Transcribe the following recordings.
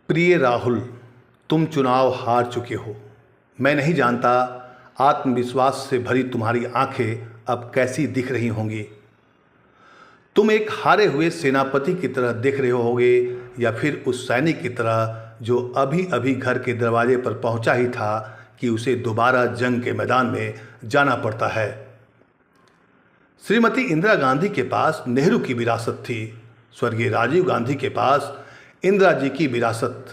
प्रिय राहुल, तुम चुनाव हार चुके हो। मैं नहीं जानता आत्मविश्वास से भरी तुम्हारी आंखें अब कैसी दिख रही होंगी। तुम एक हारे हुए सेनापति की तरह दिख रहे होगे या फिर उस सैनिक की तरह जो अभी अभी घर के दरवाजे पर पहुंचा ही था कि उसे दोबारा जंग के मैदान में जाना पड़ता है। श्रीमती इंदिरा गांधी के पास नेहरू की विरासत थी, स्वर्गीय राजीव गांधी के पास इंदिरा जी की विरासत,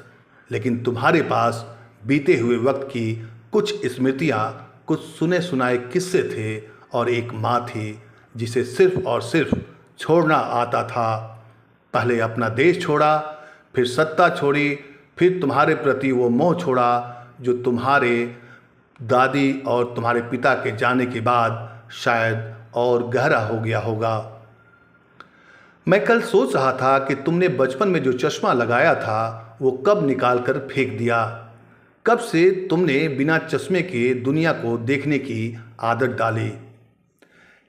लेकिन तुम्हारे पास बीते हुए वक्त की कुछ स्मृतियाँ, कुछ सुने सुनाए किस्से थे और एक माँ थी जिसे सिर्फ और सिर्फ छोड़ना आता था। पहले अपना देश छोड़ा, फिर सत्ता छोड़ी, फिर तुम्हारे प्रति वो मोह छोड़ा जो तुम्हारे दादी और तुम्हारे पिता के जाने के बाद शायद और गहरा हो गया होगा। मैं कल सोच रहा था कि तुमने बचपन में जो चश्मा लगाया था वो कब निकाल कर फेंक दिया। कब से तुमने बिना चश्मे के दुनिया को देखने की आदत डाली।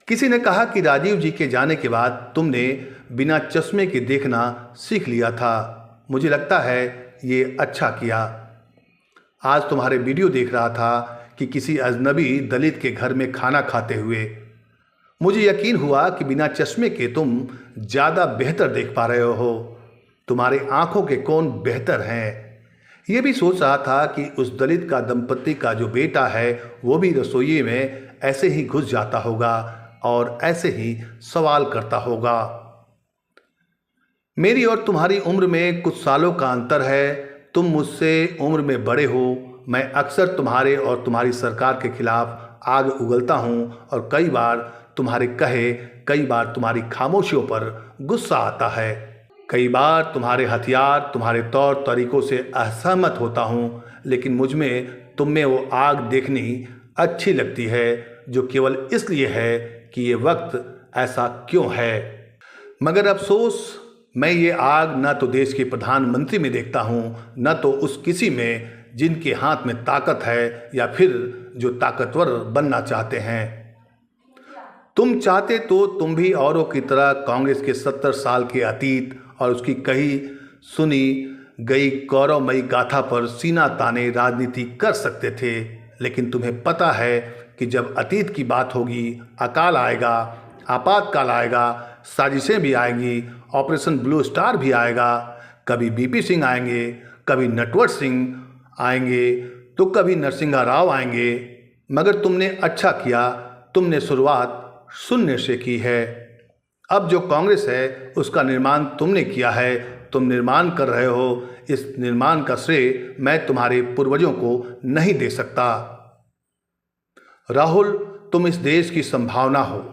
किसी ने कहा कि राजीव जी के जाने के बाद तुमने बिना चश्मे के देखना सीख लिया था। मुझे लगता है ये अच्छा किया। आज तुम्हारे वीडियो देख रहा था कि किसी अजनबी दलित के घर में खाना खाते हुए मुझे यकीन हुआ कि बिना चश्मे के तुम ज़्यादा बेहतर देख पा रहे हो। तुम्हारे आंखों के कोण बेहतर हैं। ये भी सोच रहा था कि उस दलित का दंपति का जो बेटा है वो भी रसोई में ऐसे ही घुस जाता होगा और ऐसे ही सवाल करता होगा। मेरी और तुम्हारी उम्र में कुछ सालों का अंतर है। तुम मुझसे उम्र में बड़े हो। मैं अक्सर तुम्हारे और तुम्हारी सरकार के खिलाफ आग उगलता हूँ और कई बार तुम्हारे कहे, कई बार तुम्हारी खामोशियों पर गुस्सा आता है। कई बार तुम्हारे हथियार, तुम्हारे तौर तरीकों से असहमत होता हूँ, लेकिन मुझ में तुम में वो आग देखनी अच्छी लगती है जो केवल इसलिए है कि ये वक्त ऐसा क्यों है। मगर अफसोस, मैं ये आग न तो देश के प्रधानमंत्री में देखता हूँ, न तो उस किसी में जिनके हाथ में ताकत है या फिर जो ताकतवर बनना चाहते हैं। तुम चाहते तो तुम भी औरों की तरह कांग्रेस के 70 साल के अतीत और उसकी कही सुनी गई गौरवमयी गाथा पर सीना ताने राजनीति कर सकते थे, लेकिन तुम्हें पता है कि जब अतीत की बात होगी, अकाल आएगा, आपातकाल आएगा, साजिशें भी आएंगी, ऑपरेशन ब्लू स्टार भी आएगा, कभी बीपी सिंह आएंगे, कभी नटवर सिंह आएंगे, तो कभी नरसिंहा राव आएंगे। मगर तुमने अच्छा किया, तुमने शुरुआत शून्य से की है। अब जो कांग्रेस है उसका निर्माण तुमने किया है, तुम निर्माण कर रहे हो। इस निर्माण का श्रेय मैं तुम्हारे पूर्वजों को नहीं दे सकता। राहुल, तुम इस देश की संभावना हो।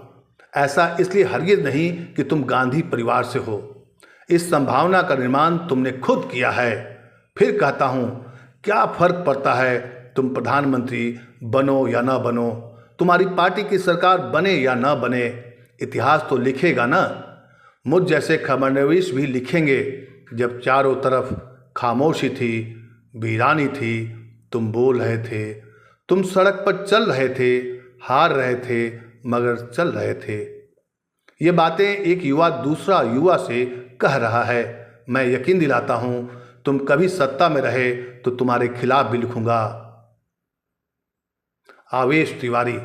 ऐसा इसलिए हरगिज नहीं कि तुम गांधी परिवार से हो। इस संभावना का निर्माण तुमने खुद किया है। फिर कहता हूँ, क्या फर्क पड़ता है तुम प्रधानमंत्री बनो या न बनो, तुम्हारी पार्टी की सरकार बने या न बने, इतिहास तो लिखेगा ना। मुझ जैसे खबरनवीस भी लिखेंगे। जब चारों तरफ खामोशी थी, वीरानी थी, तुम बोल रहे थे, तुम सड़क पर चल रहे थे, हार रहे थे मगर चल रहे थे। ये बातें एक युवा दूसरा युवा से कह रहा है। मैं यकीन दिलाता हूँ, तुम कभी सत्ता में रहे तो तुम्हारे खिलाफ भी लिखूंगा। आवेश तिवारी।